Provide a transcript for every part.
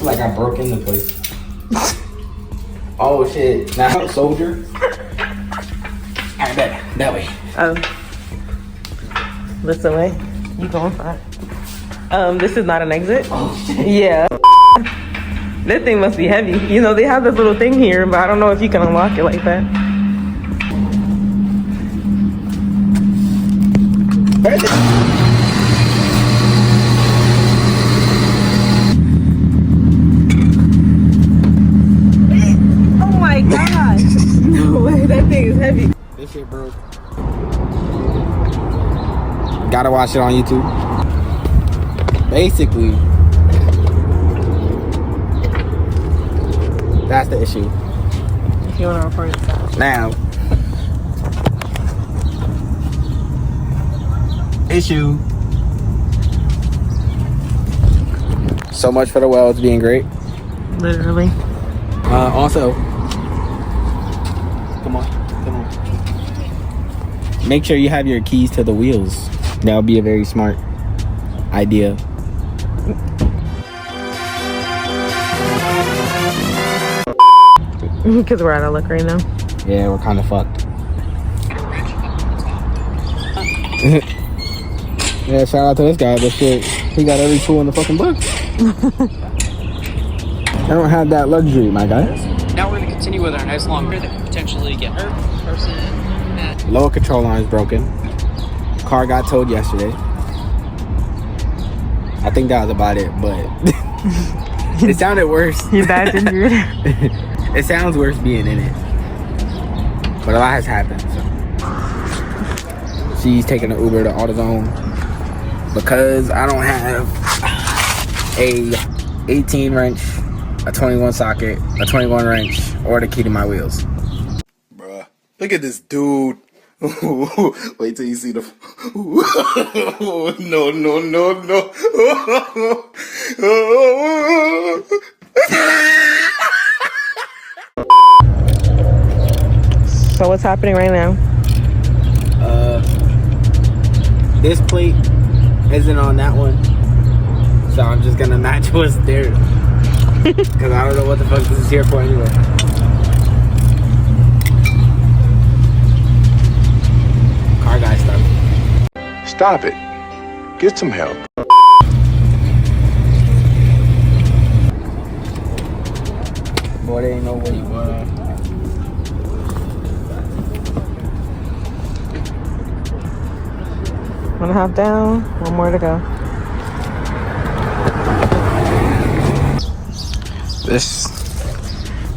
Like I broke into place. Oh shit! Now soldier. I bet that way. Oh, this way. You going for it? This is not an exit. Oh shit! Yeah. That thing must be heavy. You know they have this little thing here, but I don't know if you can unlock it like that. Where's it? Oh my god! No way, that thing is heavy. This shit broke. Gotta watch it on YouTube. Basically, that's the issue. If you want to record it, Now, issue. So much for the welds being great. literally. Also, come on. Make sure you have your keys to the wheels. That would be a very smart idea. Because we're out of luck right now. Yeah, we're kind of fucked. Yeah, shout out to this guy, but shit, he got every tool in the fucking book. I don't have that luxury, my guy. Now we're going to continue with our nice long grid that could potentially get hurt. Person at Lower control line is broken. Car got towed yesterday. I think that was about it, but it sounded worse. You bad injured. It sounds worse being in it, but a lot has happened. So she's taking an Uber to AutoZone because I don't have a 18 wrench, a 21 socket, a 21 wrench, or the key to my wheels. Bruh, look at this dude. Wait till you see the. No. So what's happening right now? This plate isn't on that one, so I'm just gonna match what's there because I don't know what the fuck this is here for anyway. Car guy stuff. Stop it. Get some help. Boy, there ain't no way, boy. One and a half down, one more to go. This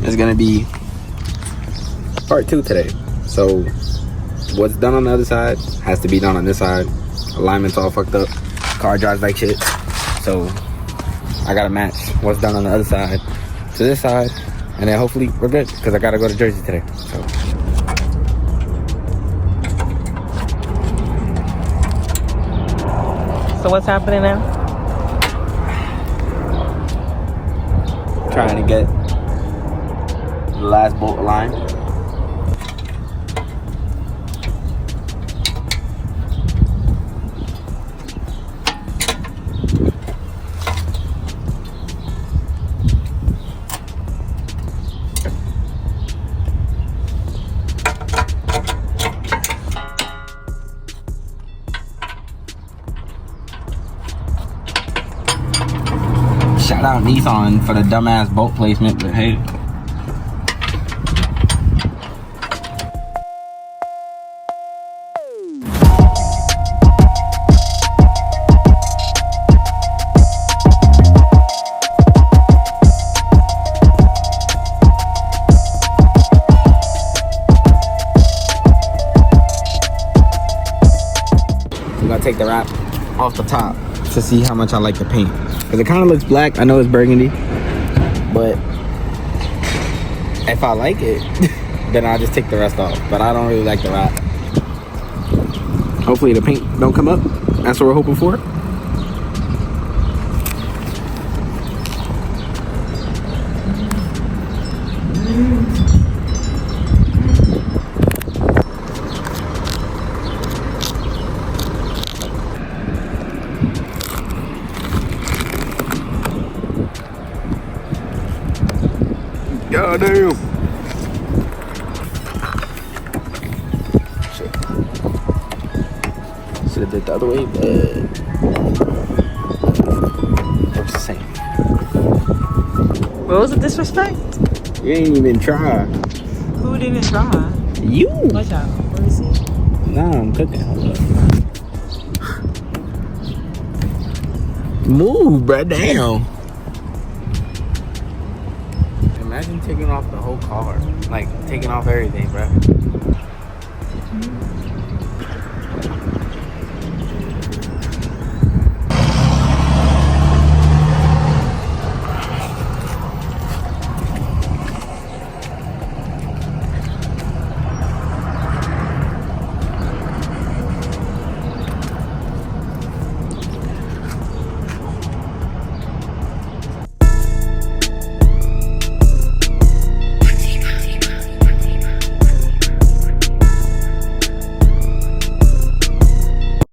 is gonna be part 2 today. So what's done on the other side has to be done on this side. Alignment's all fucked up. Car drives like shit. So I gotta match what's done on the other side to this side, and then hopefully we're good because I gotta go to Jersey today. So what's happening now? Trying to get the last bolt aligned. Shout out Nissan for the dumbass bolt placement, but hey. We're gonna take the wrap off the top. to see how much I like the paint. Because it kind of looks black. I know it's burgundy. But if I like it, then I'll just take the rest off. But I don't really like the wrap. Hopefully the paint don't come up. That's what we're hoping for. God damn. Shit. Should have did the other way, but it's the same. What was the disrespect? You ain't even try. Who didn't try? You. Watch out. Let me see. Nah, I'm cooking. Hold up. Move, bruh. Damn. Imagine taking off the whole car. Like, taking off everything, bruh.